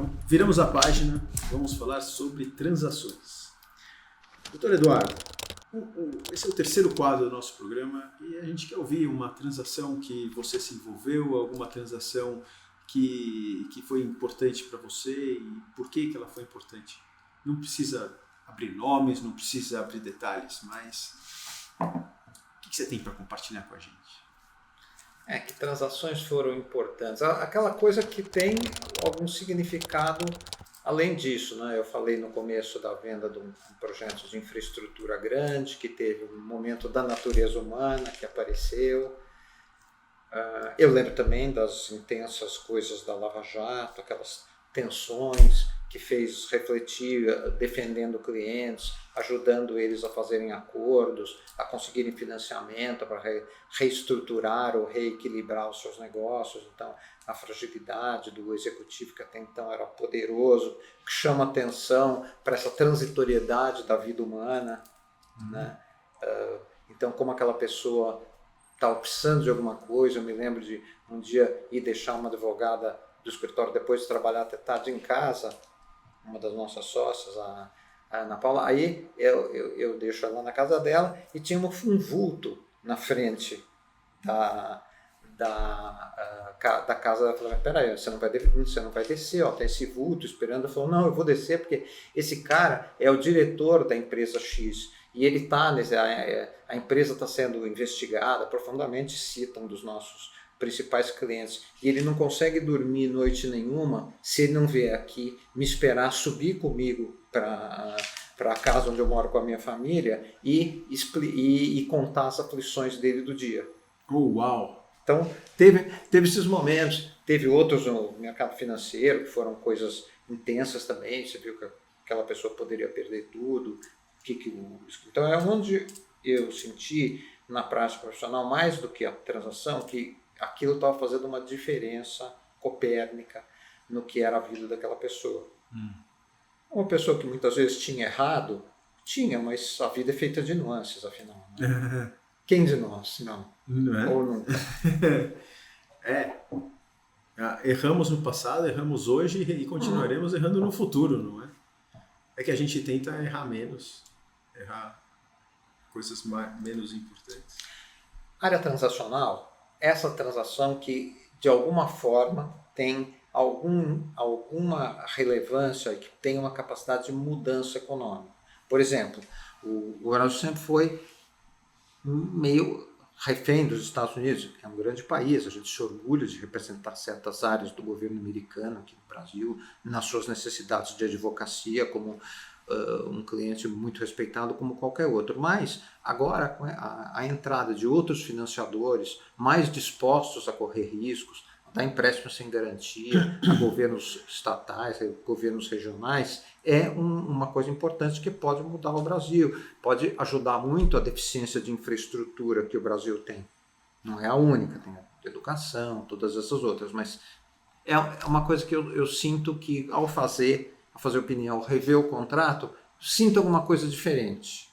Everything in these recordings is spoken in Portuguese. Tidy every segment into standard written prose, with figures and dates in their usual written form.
Então, viramos a página, vamos falar sobre transações. Doutor Eduardo, esse é o terceiro quadro do nosso programa e a gente quer ouvir uma transação que você se envolveu, alguma transação que foi importante para você e por que ela foi importante. Não precisa abrir nomes, não precisa abrir detalhes, mas o que você tem para compartilhar com a gente? Que transações foram importantes. Aquela coisa que tem algum significado além disso, né? Eu falei no começo da venda de um projeto de infraestrutura grande, que teve um momento da natureza humana que apareceu. Eu lembro também das intensas coisas da Lava Jato, aquelas tensões que fez refletir, defendendo clientes, ajudando eles a fazerem acordos, a conseguirem financiamento para reestruturar ou reequilibrar os seus negócios. Então, a fragilidade do executivo, que até então era poderoso, que chama atenção para essa transitoriedade da vida humana. Né? Então, como aquela pessoa estava precisando de alguma coisa, eu me lembro de um dia ir deixar uma advogada do escritório depois de trabalhar até tarde em casa, uma das nossas sócias, a Ana Paula, aí eu deixo ela na casa dela e tinha um vulto na frente da casa. Ela falou, peraí, você não vai descer, ó, tem esse vulto esperando. Ela falou, não, eu vou descer porque esse cara é o diretor da empresa X e ele está, a empresa está sendo investigada profundamente, cita um dos nossos principais clientes, e ele não consegue dormir noite nenhuma se ele não vier aqui me esperar subir comigo para a casa onde eu moro com a minha família e contar as aflições dele do dia. Uau! Então, teve esses momentos, teve outros no mercado financeiro, que foram coisas intensas também, você viu que aquela pessoa poderia perder tudo. Então, é onde eu senti, na prática profissional, mais do que a transação, que aquilo estava fazendo uma diferença copérnica no que era a vida daquela pessoa. Uma pessoa que muitas vezes tinha errado, mas a vida é feita de nuances, afinal. Né? Quem de nós, não? Não é? Ou nunca? Erramos no passado, erramos hoje e continuaremos errando no futuro, não é? É que a gente tenta errar menos, errar coisas menos importantes. Área transacional, essa transação que de alguma forma tem alguma relevância, que tem uma capacidade de mudança econômica. Por exemplo, o Brasil sempre foi meio refém dos Estados Unidos, que é um grande país, a gente se orgulha de representar certas áreas do governo americano aqui no Brasil, nas suas necessidades de advocacia, como um cliente muito respeitado como qualquer outro. Mas agora, com a entrada de outros financiadores mais dispostos a correr riscos, a dar empréstimos sem garantia, a governos estatais, a governos regionais, é uma coisa importante que pode mudar o Brasil, pode ajudar muito a deficiência de infraestrutura que o Brasil tem. Não é a única, tem a educação, todas essas outras, mas é uma coisa que eu sinto que ao fazer opinião, rever o contrato, sinto alguma coisa diferente.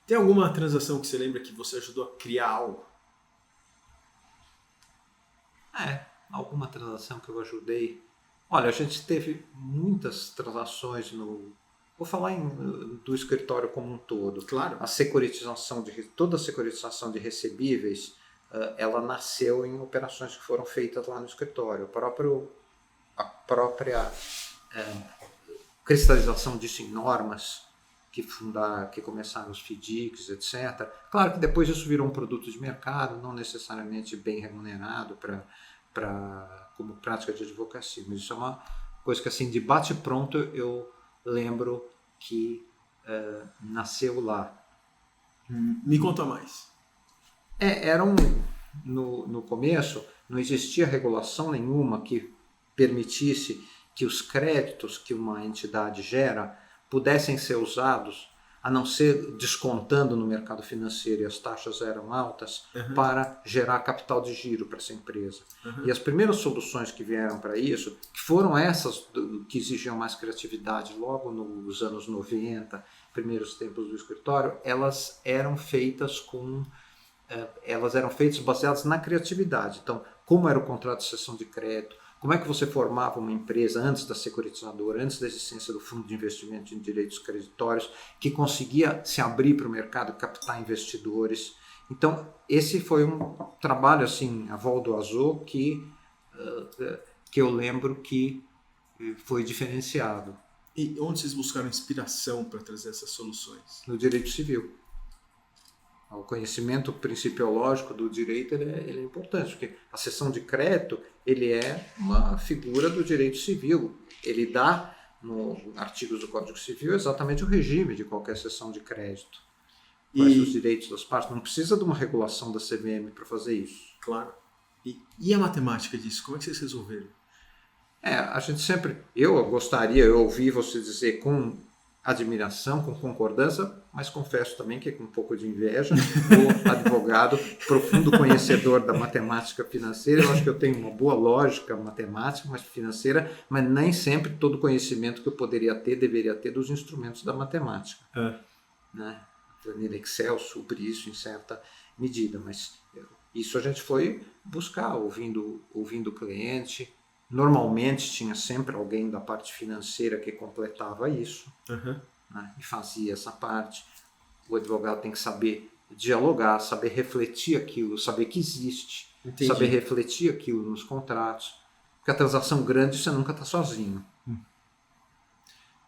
Tem alguma transação que você lembra que você ajudou a criar algo? Alguma transação que eu ajudei. Olha, a gente teve muitas transações vou falar do escritório como um todo. Claro. Toda a securitização de recebíveis, ela nasceu em operações que foram feitas lá no escritório. A própria cristalização disso em normas que começaram os FDICs, etc. Claro que depois isso virou um produto de mercado, não necessariamente bem remunerado como prática de advocacia, mas isso é uma coisa que assim, de bate-pronto eu lembro que nasceu lá. Me conta mais. No começo não existia regulação nenhuma que permitisse que os créditos que uma entidade gera pudessem ser usados, a não ser descontando no mercado financeiro e as taxas eram altas, para gerar capital de giro para essa empresa. E as primeiras soluções que vieram para isso, que foram essas que exigiam mais criatividade logo nos anos 90, primeiros tempos do escritório, elas eram feitas baseadas na criatividade. Então, como era o contrato de cessão de crédito, Como é que você formava uma empresa antes da securitizadora, antes da existência do fundo de investimento em direitos creditórios, que conseguia se abrir para o mercado, captar investidores. Então, esse foi um trabalho, assim, a vol do Azul, que eu lembro que foi diferenciado. E onde vocês buscaram inspiração para trazer essas soluções? No direito civil. O conhecimento principiológico do direito ele é importante, porque a cessão de crédito ele é uma figura do direito civil. Ele dá, nos artigos do Código Civil, exatamente o regime de qualquer cessão de crédito. Quais os direitos das partes. Não precisa de uma regulação da CVM para fazer isso. Claro. E a matemática disso? Como é que vocês resolveram? A gente sempre... Eu ouvi você dizer com admiração, com concordância, mas confesso também que com um pouco de inveja, o advogado, profundo conhecedor da matemática financeira, eu acho que eu tenho uma boa lógica matemática, mas financeira, mas nem sempre todo o conhecimento que eu deveria ter dos instrumentos da matemática. Né? A planilha Excel supre isso em certa medida, mas isso a gente foi buscar, ouvindo o cliente. Normalmente tinha sempre alguém da parte financeira que completava isso, né, e fazia essa parte. O advogado tem que saber dialogar, saber refletir aquilo, saber que existe, saber refletir aquilo nos contratos. Porque a transação grande você nunca está sozinho.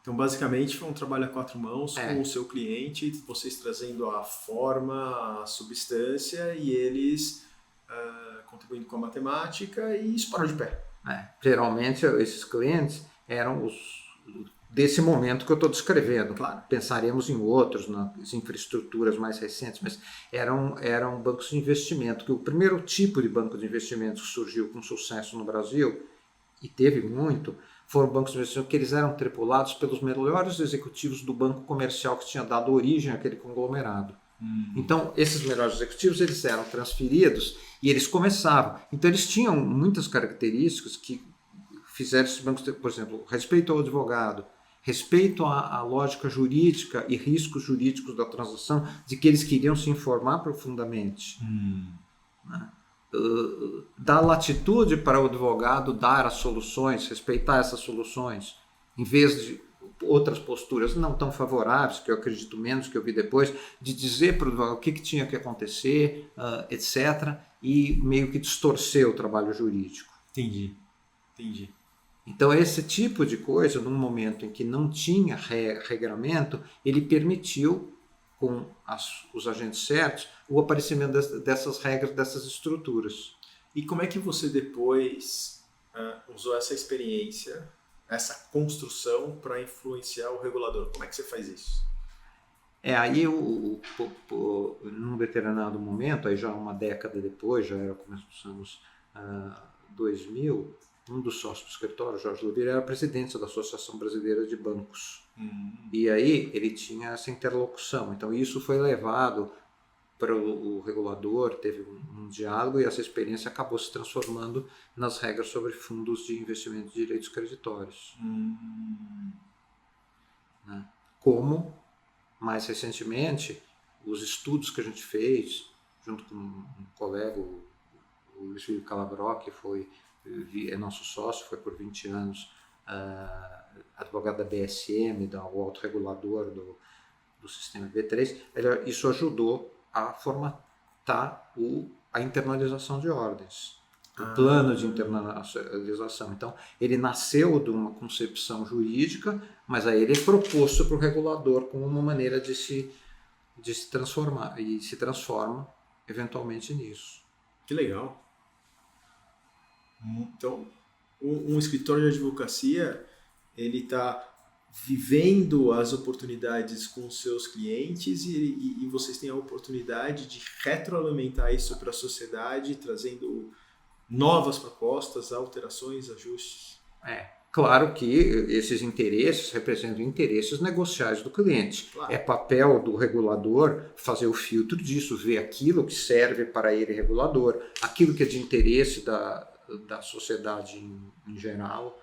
Então, basicamente, foi um trabalho a quatro mãos com o seu cliente, vocês trazendo a forma, a substância e eles contribuindo com a matemática, e isso parou de pé. Geralmente esses clientes eram os desse momento que eu estou descrevendo. Claro. Pensaremos em outros, nas infraestruturas mais recentes, mas eram bancos de investimento, que o primeiro tipo de banco de investimento que surgiu com sucesso no Brasil, e teve muito, foram bancos de investimento que eles eram tripulados pelos melhores executivos do banco comercial que tinha dado origem àquele conglomerado. Então, esses melhores executivos, eles eram transferidos e eles começavam. Então, eles tinham muitas características que fizeram esses bancos, por exemplo, respeito ao advogado, respeito à lógica jurídica e riscos jurídicos da transação, de que eles queriam se informar profundamente. Né? Dar latitude para o advogado dar as soluções, respeitar essas soluções, em vez de outras posturas não tão favoráveis, que eu acredito menos, que eu vi depois, de dizer para o advogado o que tinha que acontecer, etc., e meio que distorcer o trabalho jurídico. Entendi. Então, esse tipo de coisa, num momento em que não tinha regramento, ele permitiu, com os agentes certos, o aparecimento dessas regras, dessas estruturas. E como é que você depois usou essa experiência, essa construção, para influenciar o regulador? Como é que você faz isso? Aí, num determinado momento, aí já uma década depois, já era começo dos anos 2000, um dos sócios do escritório, Jorge Lubira, era presidente da Associação Brasileira de Bancos. E aí ele tinha essa interlocução. Então isso foi levado para o regulador, teve um diálogo, e essa experiência acabou se transformando nas regras sobre fundos de investimento de direitos creditórios. Né? Como, mais recentemente, os estudos que a gente fez, junto com um colega, o Luiz Felipe Calabró, que é nosso sócio, foi por 20 anos advogado da BSM, o autorregulador do sistema B3, isso ajudou a formatar a internalização de ordens, o plano de internalização. Então, ele nasceu de uma concepção jurídica, mas aí ele é proposto para o regulador como uma maneira de se transformar, e se transforma eventualmente nisso. Que legal! Então, um escritório de advocacia, ele está vivendo as oportunidades com os seus clientes e vocês têm a oportunidade de retroalimentar isso para a sociedade, trazendo novas propostas, alterações, ajustes. Claro que esses interesses representam interesses negociais do cliente. Claro. É papel do regulador fazer o filtro disso, ver aquilo que serve para ele, regulador, aquilo que é de interesse da sociedade em geral,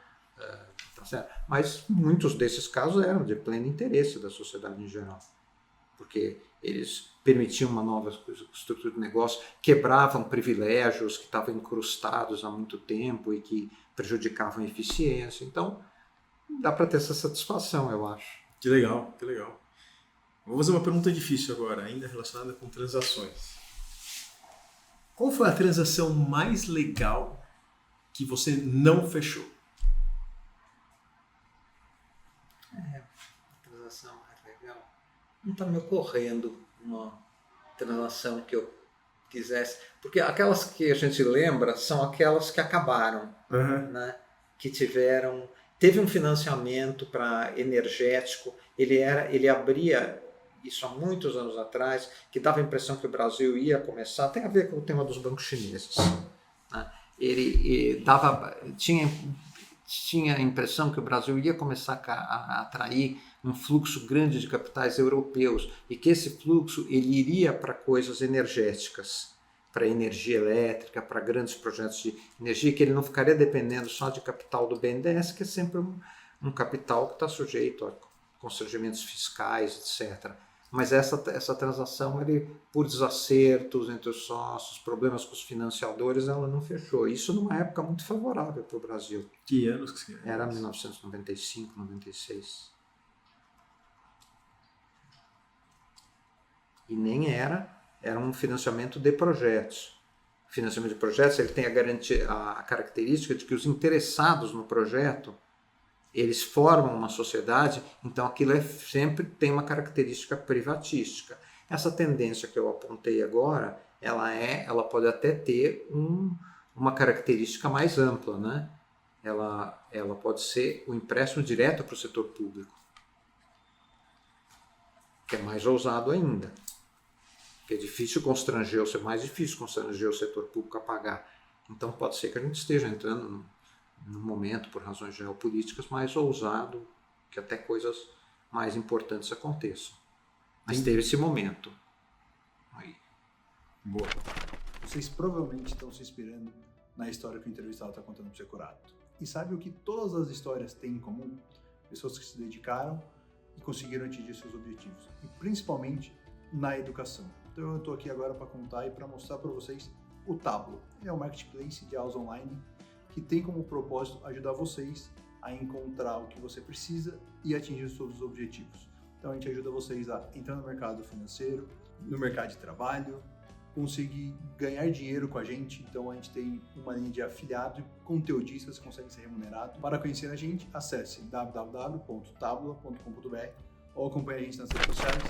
tá certo? Mas muitos desses casos eram de pleno interesse da sociedade em geral, porque eles permitiam uma nova estrutura de negócio, quebravam privilégios que estavam incrustados há muito tempo e que prejudicavam a eficiência. Então, dá para ter essa satisfação, eu acho. Que legal, que legal. Vou fazer uma pergunta difícil agora, ainda relacionada com transações. Qual foi a transação mais legal que você não fechou? Transação mais legal. Não está me ocorrendo uma transação que eu quisesse. Porque aquelas que a gente lembra são aquelas que acabaram, né? Que teve um financiamento para energético. Ele abria isso há muitos anos atrás, que dava a impressão que o Brasil ia começar, tem a ver com o tema dos bancos chineses, né? Ele tinha a impressão que o Brasil ia começar a atrair um fluxo grande de capitais europeus e que esse fluxo ele iria para coisas energéticas, para energia elétrica, para grandes projetos de energia, que ele não ficaria dependendo só de capital do BNDES, que é sempre um capital que está sujeito a constrangimentos fiscais, etc. Mas essa transação, por desacertos entre os sócios, problemas com os financiadores, ela não fechou. Isso numa época muito favorável para o Brasil. Que anos que você era? 1995, 96. E nem era um financiamento de projetos. O financiamento de projetos ele tem a característica de que os interessados no projeto eles formam uma sociedade, então aquilo sempre tem uma característica privatística. Essa tendência que eu apontei agora, ela pode até ter uma característica mais ampla, né? Ela pode ser o empréstimo direto para o setor público, que é mais ousado ainda. Que é difícil constranger, ou mais difícil constranger o setor público a pagar. Então pode ser que a gente esteja entrando num momento, por razões geopolíticas, mais ousado, que até coisas mais importantes aconteçam. Mas teve esse momento. Aí. Boa. Vocês provavelmente estão se inspirando na história que o entrevistado está contando para o Securato. E sabe o que todas as histórias têm em comum? Pessoas que se dedicaram e conseguiram atingir seus objetivos. E principalmente na educação. Então eu estou aqui agora para contar e para mostrar para vocês o Tablo. É um marketplace de aulas online que tem como propósito ajudar vocês a encontrar o que você precisa e atingir os seus objetivos. Então a gente ajuda vocês a entrar no mercado financeiro, no mercado de trabalho, conseguir ganhar dinheiro com a gente. Então a gente tem uma linha de afiliado, conteudistas que conseguem ser remunerados. Para conhecer a gente, acesse www.tablo.com.br ou acompanhe a gente nas redes sociais.